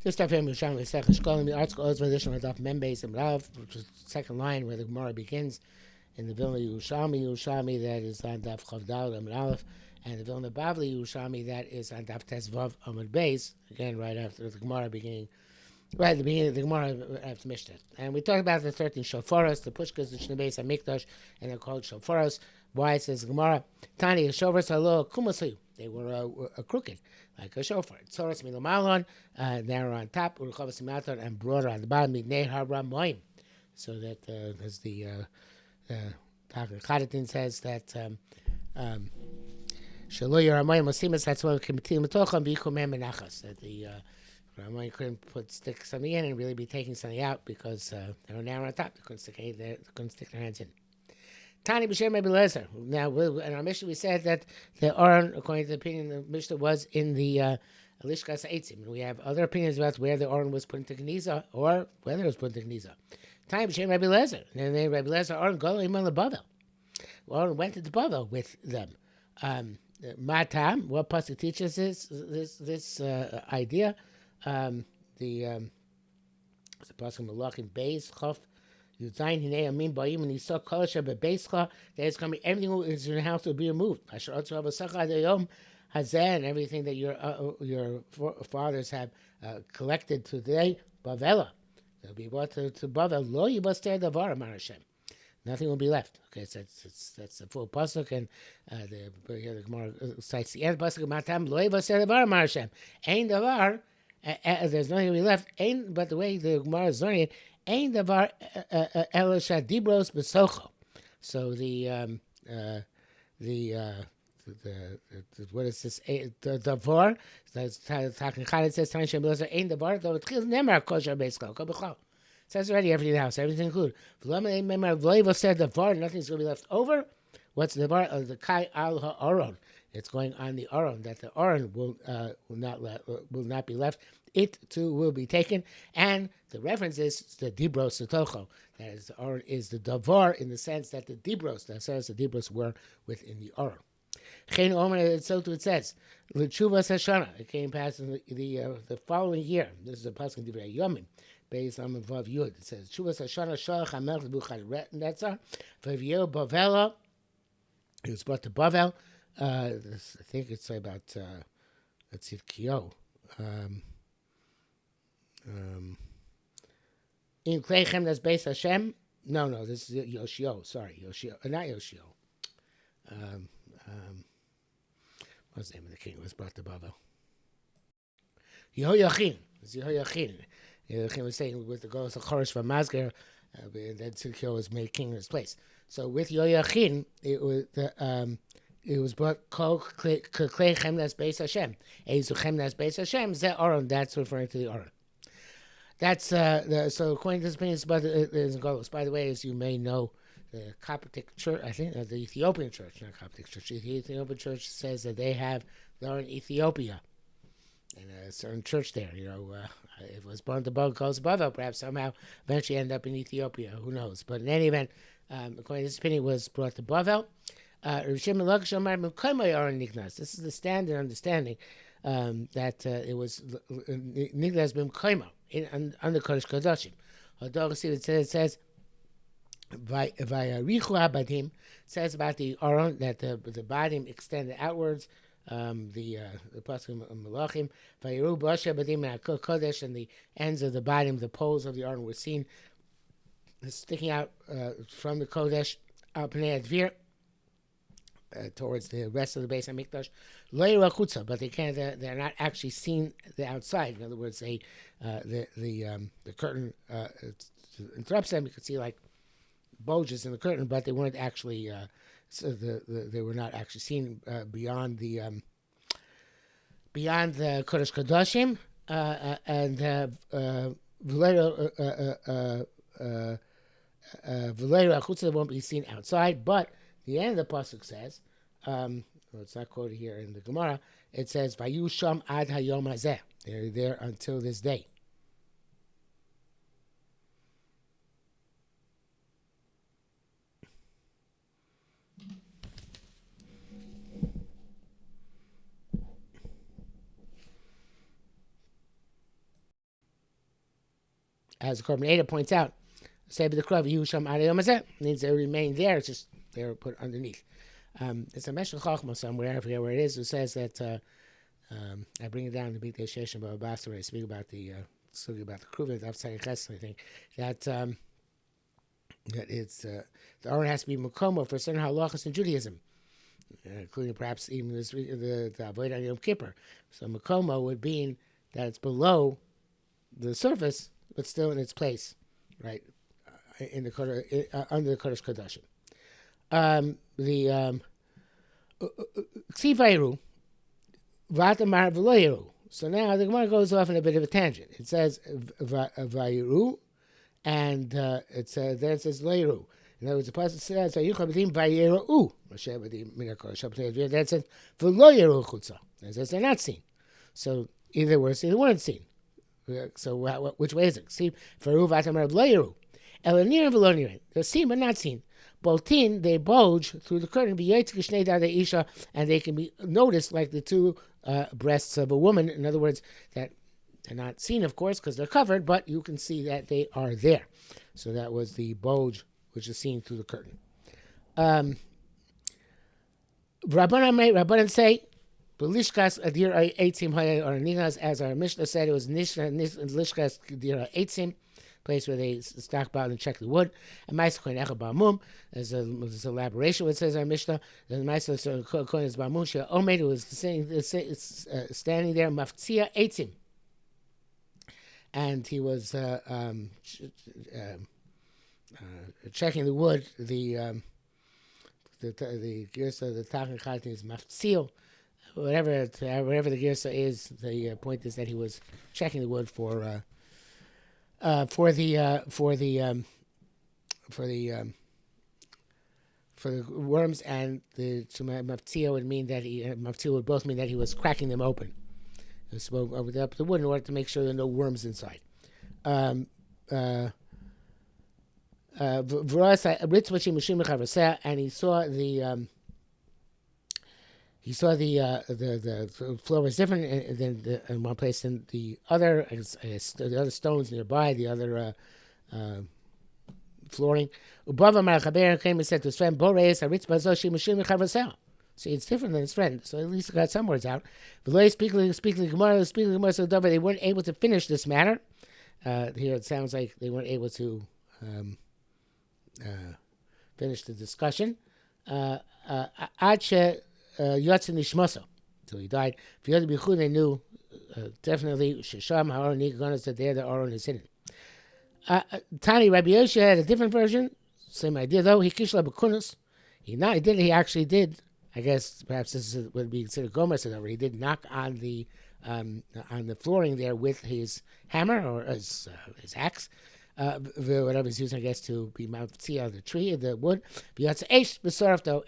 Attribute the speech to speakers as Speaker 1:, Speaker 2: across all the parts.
Speaker 1: This stuff here, Yerushalmi Shekalim, the article is position with Daf Membeis and Rav, which is the second line where the Gemara begins in the Vilna Yerushalmi that is on Daf Chavdal Amud Aleph, and the Vilna Bavli Yerushalmi that is on Daf Tesvav Amud Beis, again right after the Gemara beginning. Right at the beginning of the Gemara after Mishnah. And we talked about the 13 shofaros, the pushkas, the shnei and mikdash, and they're called shofaros. Why it says the Gemara, Tani, shofaros halo kumasayu. They were crooked, like a shofar. Tzoros milomalon, narrow on top, urchavas maton, and broader on the bottom, midnei haramoim. So that, as the Dr. Chadatin says, that shalo yaramoim masimas, that's what kimitim metocham, v'yikum menachas. That the Ramon couldn't put stick something in and really be taking something out because they were narrow on top. They couldn't stick their hands in. Tani b'shem Rebbe Lezer. Now, in our Mishnah, we said that the Aron, according to the opinion of the Mishnah, was in the Lishkas Eitzim. We have other opinions about where the Aron was put into Geniza or whether it was put into Geniza. Tani b'shem Rebbe Lezer. And then Rebbe Lezer, Aron, go to Bavel. Aron went to the Bavel with them. Matam, what pasuk teaches this idea? The pasuk Malachim Beis Chof Yuzayin Hinei Amin Ba'im, and he saw Kolasha Bebeischa that it's going to be everything in your house will be removed. Asher Otzu Abasacha Adayom Hazeh, and everything that your fathers have collected today Bavela, they'll be brought to Bavel. Lo Yibaster Davar Amar Hashem. Nothing will be left. Okay, so that's the full pasuk, and the Gemara cites the end pasuk of Matam. Lo Yibaster Davar Amar Hashem. Ein Davar. There's nothing to be left. Ain't, but the way the Gemara is learning it, ain't davar elisha dibros besocho. So the what is this? The davar. That's talking. It says Tanya Shembelozer ain't davar. Though it never kosher beischal. It says already everything in the house, everything included. Said davar. Nothing's going to be left over. What's the davar? The kai al ha'aron. It's going on the Aron, that the Aron will not be left. It too will be taken, and the reference is the Dibros Satocho. That is, the Aron is the Davar in the sense that the Dibros, the Dibros were within the Aron. Chen Omer, so too it says, L'Tshuvas Hashana. It came past in the following year. This is a pasuk in Divrei Yomim, based on Vav Yud. It says Tshuvas Hashana Shalach Hamelch Nebuchadnezzar V'Yeo Bavela. He was brought to Bavel. I think it's about let's see, Kyo. In Kleichem, that's based Hashem. No, this is Yoshio. Sorry, Yoshio, not Yoshio. What's the name of the king who was brought to Babel? Yehoiachin. It's Yehoiachin. Yehoiachin was saying with the goals of Chorish from Masger, then Tzidkiel was made king in his place. So with Yehoiachin, it was brought Kol Kleichem that's based Hashem. Ezuchem that's based Hashem. Ze Aron. That's referring to the Aron. That's so according to this opinion, but it isn't Golos. By the way, as you may know, the Coptic Church, I think the Ethiopian Church, not Coptic Church. The Ethiopian Church says that they're in Ethiopia, in a certain church there. If it was born to goes above, perhaps somehow eventually end up in Ethiopia. Who knows? But in any event, according to this opinion, it was brought to Bavel. This is the standard understanding that it was Niglas bim Koimo under Kodesh Kodashim. Although it says Vayarichu Habadim, says about the Aron that the Badim extended outwards. The pasuk Malachim Vayiru Basha Badim and Kodesh, and the ends of the Badim, the poles of the Aron were seen sticking out from the Kodesh al Pnei Advir. Towards the rest of the base of Mikdash, but they can't. They're not actually seen the outside. In other words, the curtain interrupts them. You can see like bulges in the curtain, but they weren't actually. They were not actually seen beyond the Kodesh Kodashim and V'leira Chutza won't be seen outside, but the end of the pasuk says, it's not quoted here in the Gemara. It says, "Vayusham ad hayom hazeh." They're there until this day. as the Korban Eda points out, say the Krav Yusham Adayom Hazeh means they remain there. It's just they're put underneath. It's a Meshech Chachma somewhere, I forget where it is, who says that I bring it down to B'tei Sheshem B'Abasar. I speak about the Kruvim outside Ches. I think that that it's the Aron has to be Makomo for certain halachas in Judaism, including perhaps even the Avodah Yom Kippur. So Makomo would mean that it's below the surface, but still in its place, right, in the under the Kodesh Kodashim. The Ksivayru Vatamar V'Loyeru. So now the Gemara goes off in a bit of a tangent. It says Vayiru, and then it says Loyeru. In other words, the pasuk says Vayichu B'dim Vayiru. Moshe B'dim Minakosh. That says V'Loyeru Chutza. That says they're not seen. So either we're seen or weren't seen. So which way is it? See, Vayiru Vatamar V'Loyeru. Elanir V'Lonirin. They're seen but not seen. Boltin, they bulge through the curtain, and they can be noticed like the two breasts of a woman. In other words, that they're not seen, of course, because they're covered, but you can see that they are there. So that was the bulge, which is seen through the curtain. Rabbanan say, Belishkas adir eitzim or ninas, as our Mishnah said, it was lishkas adir eitzim, place where they stockpile and check the wood. And Ma'aseh Kohen Echad Ba'amum, there's an elaboration what it says in our Mishnah. Then Ma'aseh Kohen is Ba'amum, Shea Omed, who was standing there, Maftzia Eitzim. And he was checking the wood. The Girsa, the Tachan Chatin is Maftzio. Whatever the Girsa is, the point is that he was checking the wood for the worms, and the Maftzio would mean that Maftzio would both mean that he was cracking them open. He was opened up the wood in order to make sure there are no worms inside. And he saw the floor was different than in one place than the other. The other stones nearby, the other flooring. Ubava Marachaber came and said to his friend, Boreis Aritz Bazoshi Mashim Chavasel. See, it's different than his friend, so at least he got some words out. Speaking Gemara, so they weren't able to finish this matter. Here it sounds like they weren't able to finish the discussion. Ache Yotzin Nishmoso, until he died. If you had to be they knew definitely Shisham Haron Nikonas that there the Aron is hidden. Tani Rabbi Yosha had a different version, same idea though. He kishla b'kunus. He actually did. I guess perhaps this would be considered Gomer Sadover. He did knock on the flooring there with his hammer or his axe, whatever he's using, I guess, to be mounted on the tree, the wood.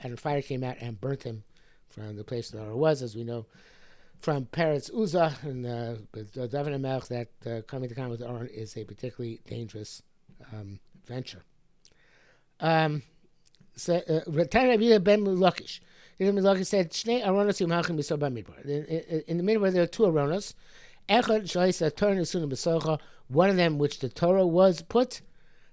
Speaker 1: And fire came out and burnt him from the place that it was, as we know from Peretz Uzzah and David Melch, that coming to contact with Aaron is a particularly dangerous venture. So Rabbi Ben Lakish. Lakish said, "Shnei Aronos Yomachim B'Sor B'Midbar." In the Midbar, there are two Aronos. Echad Shaisa Torah Nesunim B'Socha. One of them, which the Torah was put.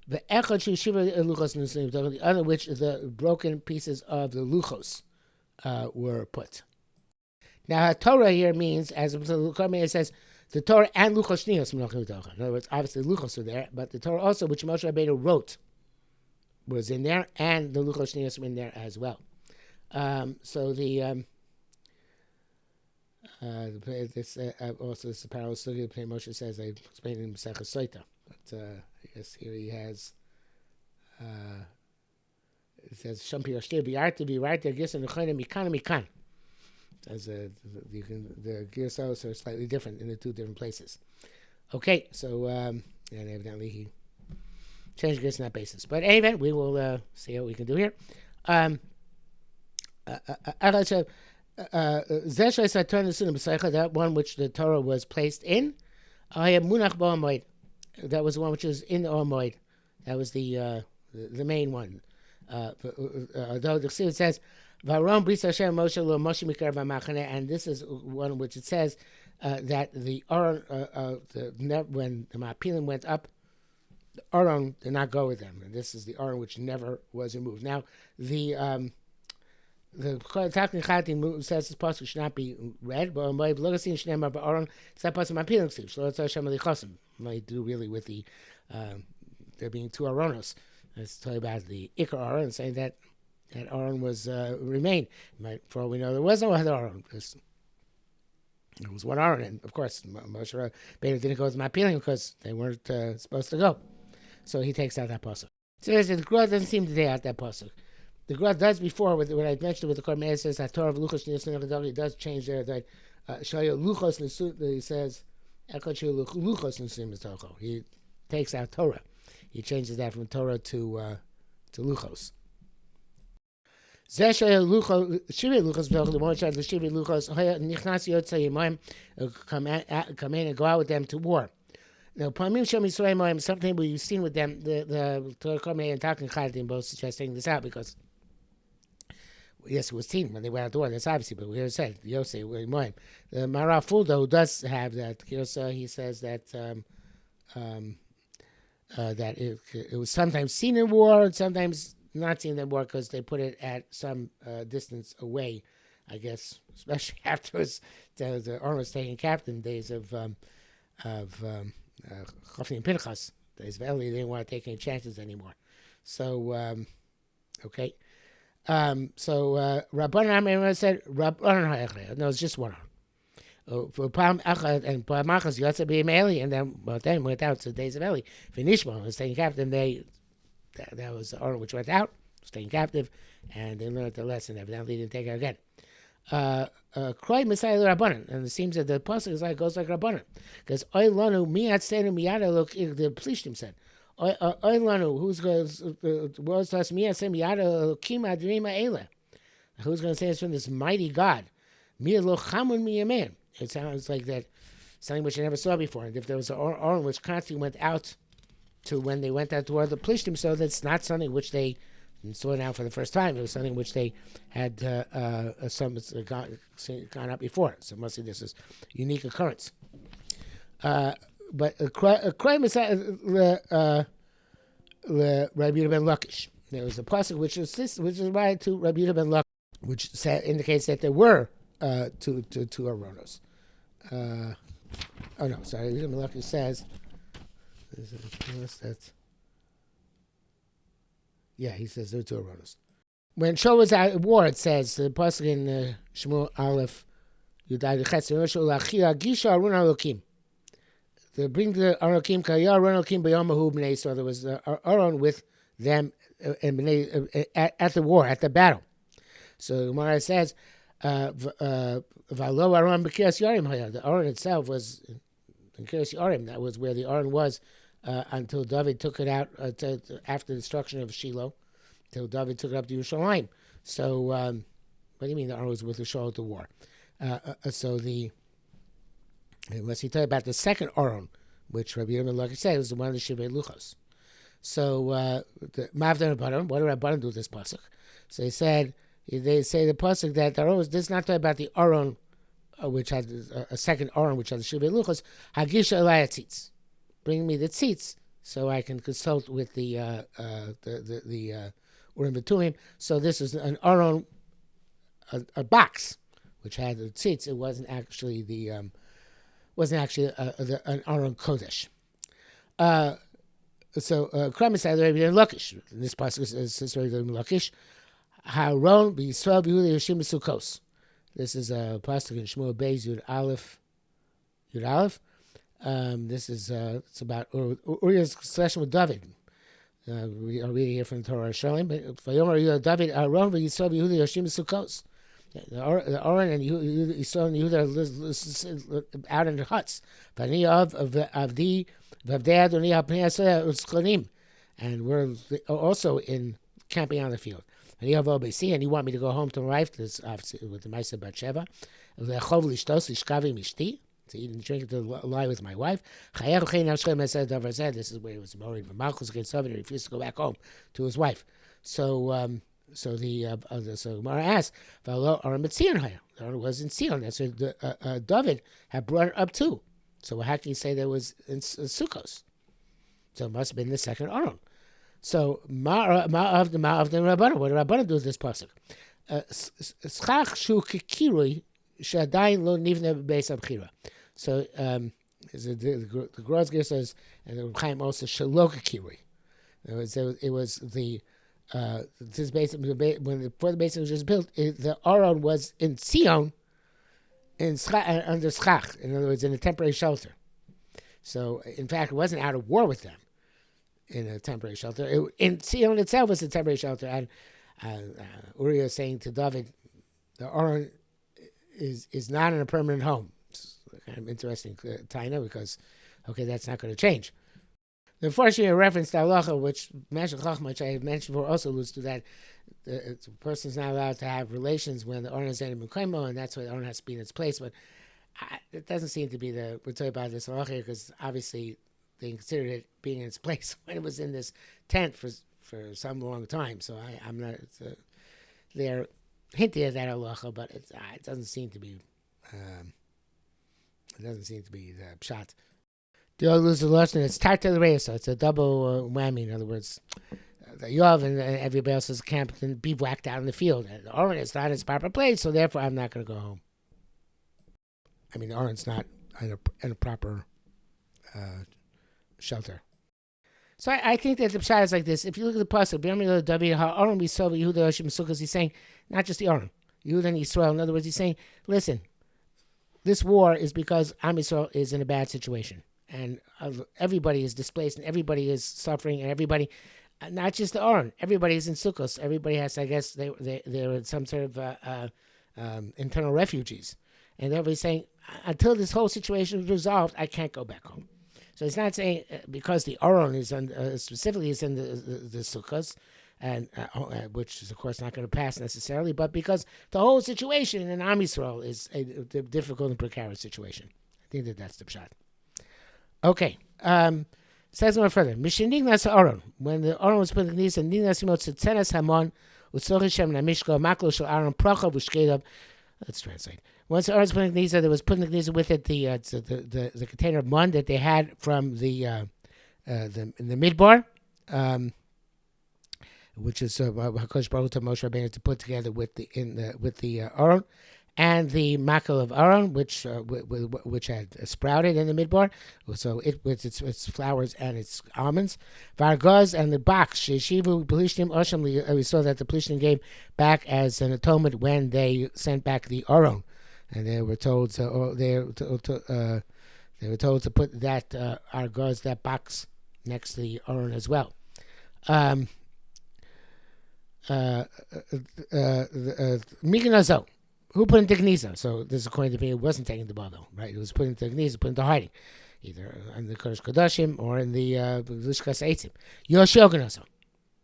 Speaker 1: The Echad Shiva Luchos Nesunim. The other, which the broken pieces of the Luchos were put. Now, Torah here means, as it says, the Torah and Luchos Shniyos Menachim B'Tocha. In other words, obviously Luchos are there, but the Torah also, which Moshe Rabbeinu wrote, was in there, and the Luchos Shniyos were in there as well. So this also is a parallel story. Moshe says, I explained in Masechah Soita, but I guess here he has. It says Shampir Ashtir B'Yarti B'Yarti Girsa Nechonim Mikan Mikan. As the Girsa are slightly different in the two different places. Okay, so and evidently he changed Girsa on that basis. But anyway, we will see what we can do here. That one which the Torah was placed in, that was the one which was in the Omoid. That was the main one. Although the Chassidus says, and this is one which it says that the when the Ma'apilim went up the Aron did not go with them, and this is the Aron which never was removed. Now, the Talking Chatim says this pasuk should not be read, but Logasin Shneimar Ba'aron, it's that pasuk Mapilim Ksiv, Shlo Hashem Alichosim, might do really with the there being two Aronos. It's talking about the Ikar Aron, saying that Aron was remained. For all we know, there was no other Aron, because there was one Aron, and of course Moshe Rabbeinu didn't go with Mapilim because they weren't supposed to go. So he takes out that pasuk. So the Gra doesn't seem to take out that pasuk. The Gra does before with what I mentioned with the Korban says that Torah of Luchos Niyasin does change there that Shaya Luchos he says Luchos Niyasin. He takes out Torah. He changes that from Torah to Luchos. Shivei Luchos, the one shot the Shivei Luchos, Nichnas Yotzei Yemaim, come in and go out with them to war. Now, something we've seen with them, the Torah Korban and Talking Chadim both suggesting this out because, yes, it was seen when they went out to war. That's obviously, but we already said Yosei Yemaim. The Marav Fulda, who does have that, he says that that it was sometimes seen in war and sometimes not seen in war because they put it at some distance away, I guess, especially after the Aron was taken captain days of Chofni and Pinchas, days of Eli. They didn't want to take any chances anymore. So, okay. So Rabbanan Amir said, Rabbanan, no, it's just one arm. For Palm Achad and Palmachas, you have to be Eli, and then went out to the days of Eli. Finishma was taken captive. That was the Aron which went out, was taken captive, and they learned the lesson. Evidently, didn't take it again. Kroy Messiah Rabbanan, and it seems that the pasuk goes like Rabbanan, because Oy Lanu Miyat Senu Miyada. Look, the Plishtim said, Oy Lanu, who's going to us Miyat Senu Miyada Kima Adrima Eila? Who's going to say this from this mighty God? Miyad Lo Chamun Miyaman. It sounds like that something which I never saw before. And if there was an Aron which constantly went out to when they went out toward the Plishtim, so that's not something which they saw now for the first time. It was something which they had gone up before. So mostly this is a unique occurrence. But Rabbi Ben Lakish. There was a pasuk which is right to Rabbi Ben Lakish, which indicates that there were two Aronos. Oh no, sorry. Rabbi Ben Lakish says. Yeah, he says there are two Aronos. When Shaul was at war, it says the pasuk in Shmuel Aleph Yudai Chetz Gisha Arun Alokim. To bring the Arokim Kaya Arun Alokim B'Yamahu B'nei. So there was Aron with them and B'nei at the war, at the battle. So Gemara says V'alo Aron B'Kiras Yarim Haya. The Aron itself was in Kiras Yarim. That was where the Aron was. Until David took it out after the destruction of Shiloh, until David took it up to Yerushalmi. So, what do you mean the Aron was with the Shaul at the war? Unless he talked about the second Aron, which Rabbi Yerushalmi Shekalim said was the one of the Shivei Luchos. So, the Mavdan Rabbanan, what did Rabbanan do with this pasuk? So they say the pasuk that the Aron was, this is not talking about the Aron, which had a second Aron, which had the Shivei Luchos, Hagisha Elayah Tzitz. Bring me the tzitz so I can consult with the Urim V'Tumim. So this is an Aron, a box which had the tzitz. It wasn't actually an Aron Kodesh. So Kramis had Rabbi Lakish. This pasuk is Rabbi Lakish. Haron b'Yisrael b'Yehuda Yoshim b'Sukkos. This is a pasuk in Shmuel Beis Yud Aleph. This is it's about Uriah's discussion with David. We are reading here from the Torah Yerushalmi. But Vayomer David Aaron v'Yisrael Yehuda Yoshim Sukkos. The Aaron and Yisrael and Yehuda are out in the huts. V'ani avdi v'avdei Adonai ha'pnei Yisrael, and we're also in camping on the field. And you want me to go home to my wife? This obviously with the Ma'aseh Batsheva. Le'chov lishtos lishkavi mishti. To eat and drink, to lie with my wife. This is where he was married. Malchus against David, he refused to go back home to his wife. So Gemara asked, Aron was in Sion. That's where David had brought her up too. So how can you say there was in Sukkos? So it must have been the second Aron. So ma of the Rabbanan. What did Rabbanan do with this pasuk? Schach shu kikirui shadayin lo nivne beis abchira. So the Grozger says, and the Chaim also shelo kikirui. It was the this base before the base was just built. The Aron was in Sion, under Schach. In other words, in a temporary shelter. So in fact, it wasn't out of war with them. In a temporary shelter, in Sion itself was a temporary shelter, and Uriah is saying to David, the Aron is not in a permanent home. It's kind of interesting, Taina, because that's not going to change. Unfortunately, a reference to halacha, which I had mentioned before, also alludes to that the person's not allowed to have relations when the Aron is in Mukhaimo, and that's why the Aron has to be in its place. But it doesn't seem to be we're talking about this halacha, because obviously they considered it being in its place when it was in this tent for some long time. So I'm not. They're hinting at that halacha, but it doesn't seem to be. It doesn't seem to be the pshat. The other lose the lashon. It's tarta l'reya, so it's a double whammy. In other words, the Yov and everybody else is camped and bivouacked out in the field. And the Aron is not in its proper place, so therefore I'm not going to go home. I mean, the Aron's not in a proper shelter. So I think that the pshat is like this. If you look at the pasuk, David Aron Yisrael Yehuda Hashim Sukkos, he's saying not just the Aron, Yehuda and Yisrael. In other words, he's saying, listen, this war is because Am Yisrael is in a bad situation, and everybody is displaced, and everybody is suffering, and everybody, not just the Aron, everybody is in Sukkos. Everybody has, I guess, they're some sort of internal refugees, and everybody's saying, until this whole situation is resolved, I can't go back home. So it's not saying because the Aron is specifically is in the Sukkos, and which is of course not going to pass necessarily, but because the whole situation in Am Yisrael is a difficult and precarious situation. I think that's the pshat. Okay, says more further. Mishinignas Aron, when the Aron was put in the knees, and Nignas Imot Tzetzenas Hamon Utzochishem Namishko Maklo Shel Aron Prochav Ushkedab. Let's translate. Once the Aron's put in the Gniza, there was put in the Gniza with it the container of mun that they had from the midbar, which is Hakadosh Baruch Hu Moshe Rabbeinu to put together with the Aron, and the makel of Aron, which had sprouted in the midbar, so it with its flowers and its almonds, Vargaz, and the box Sheshivu Pelishtim Osham. We saw that the Pelishtim gave back as an atonement when they sent back the Aron. And they were told to put that argaz, that box, next to the Aron as well. Mignazo, who put into Gniza? So this is according to me, it wasn't taken to Bavel, right? It was put into Gniza, put into hiding, either in the Kodesh Kodashim or in the Lishkas Eitzim. Yoshioganosel.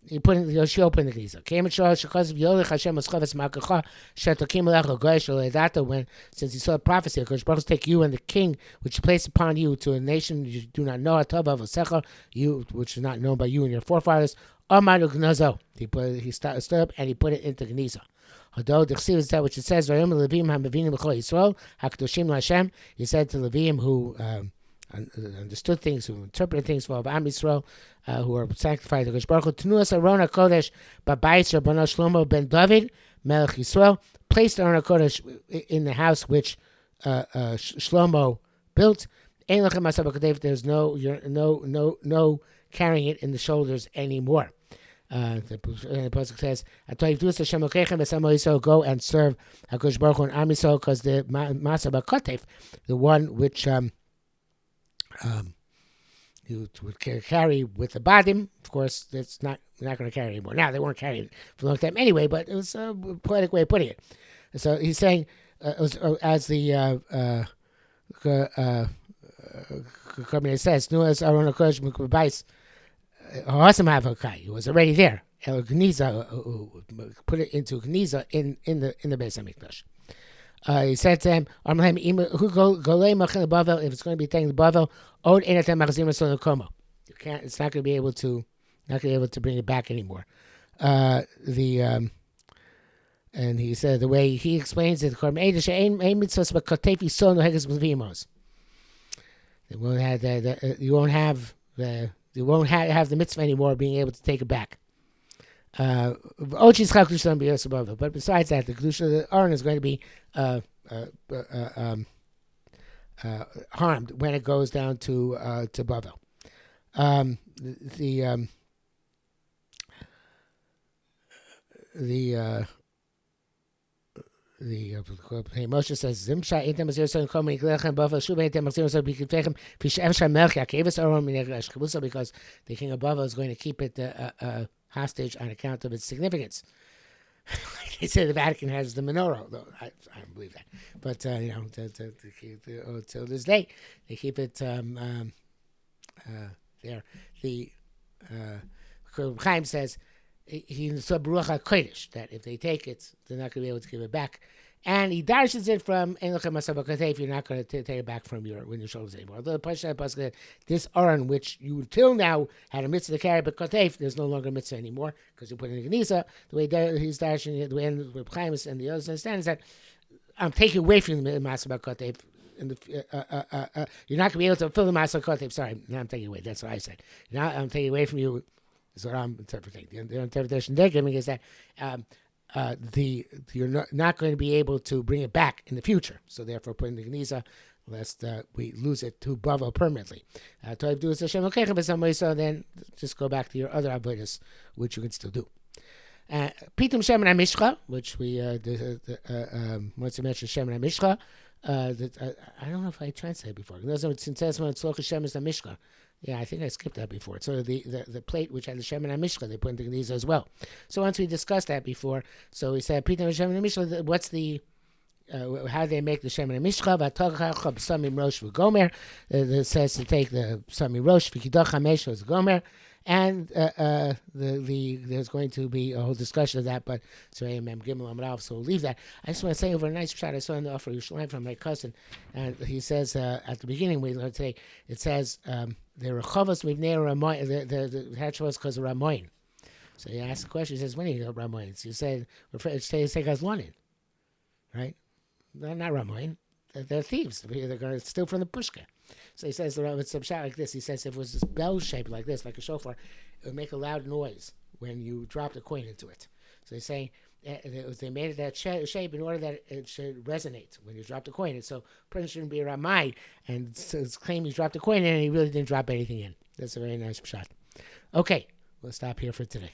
Speaker 1: He put in Yoshio put in the Gniza. Came and showed because of Yolich Hashem Moscheves Makacha Shetokim Alecha Goyesh Oledata, when since he saw a prophecy, because Baruch take you and the king which he placed upon you to a nation you do not know, Atava Vosecha, you which is not known by you and your forefathers. Amadu Gnazo. He stood up and he put it into Gniza. Although the Chsiv is that which it says, Vayom Levim HaMevinim B'chol Yisrael HaKadoshim LaHashem. He said to Levim who understood things, who interpreted things for Am Yisrael, who are sanctified to Kodesh Baruch Hu. Tenuas Aron HaKodesh B'Bayis Rabbano Shlomo ben David Melech Yisrael, placed Aron HaKodesh in the house which Shlomo built. Ein Lechem Asah B'Kadev. There's no carrying it in the shoulders anymore. The pasuk says, "Go and serve Hakadosh Baruch Hu and Am Yisrael," because the Masa B'Katev, the one which you would carry with the badim. Of course, that's not going to carry anymore. Now they weren't carrying it for a long time anyway, but it was a poetic way of putting it. So he's saying, as the Kabbalah says, "Nu as Aron HaKodesh Mukbais Hasam Havakai." It was already there. El Gniza put it into Gniza in the Beis Hamikdash. He said to him, if it's going to be taken to Bavel, you can't. It's not going to be able to bring it back anymore. And he said the way he explains it, you won't have You won't have the mitzvah anymore of being able to take it back. But besides that, the kedusha of the aron is going to be harmed when it goes down to Bavel. Moshe says, "Zimsha item azir son komei glechem Bavel shuba item azir son bikifechem fishavsha melchia kevis aron minegash kebusa," because the king of Bavel is going to keep it hostage on account of its significance. They say the Vatican has the menorah, though I don't believe that. But till this day, they keep it there. The Chaim says he saw Baruch HaKodesh that if they take it, they're not going to be able to give it back. And he darshes it from Ein Lachem Asar B'Katef. You're not going to take it back from your shoulders anymore. Although the Pasha this aron, which you till now had a mitzvah to carry B'Katef, there's no longer a mitzvah anymore because you put it in the Geniza. The way he's darshing it, the way Reb Chaim and the others understand is that I'm taking away from the Masar B'Katef. You're not going to be able to fill the Masar B'Katef. Sorry, now I'm taking away. That's what I said. Now I'm taking away from you. Is what I'm interpreting. The interpretation they're giving is that you're not going to be able to bring it back in the future. So therefore, put in the Geniza, lest we lose it to Bavel permanently. So then just go back to your other avodas, which you can still do. Pitum Shemen HaMishcha, which we once I mentioned Shemen HaMishcha. I don't know if I translated before. Yeah, I think I skipped that before. So the plate which had the Shemen HaMishcha, they put into these as well. So once we discussed that before, so we said, Pitam Shemen HaMishcha, what's the, how they make the Shemen HaMishcha? V'atogcha b'samim rosh v'gomer. It says to take the b'samim rosh v'kidach hamesh v'gomer. And there's going to be a whole discussion of that, but so we'll leave that. I just want to say over a nice shot I saw in the offer Yerushalmi from my cousin, and he says at the beginning we learned today, it says the rechavos mivnei ramoyin, the hatch was because of ramoyin. So he asked the question. He says, when are you ramoyin? You said it's gazlonin, right? They're not ramoyin. They're thieves. They're going to steal from the pushka. So he says, it's a shot like this. He says, if it was this bell shape like this, like a shofar, it would make a loud noise when you dropped a coin into it. So he's saying they made it that shape in order that it should resonate when you drop the coin. And so person shouldn't be ramai and claim he dropped the coin in and he really didn't drop anything in. That's a very nice shot. Okay, we'll stop here for today.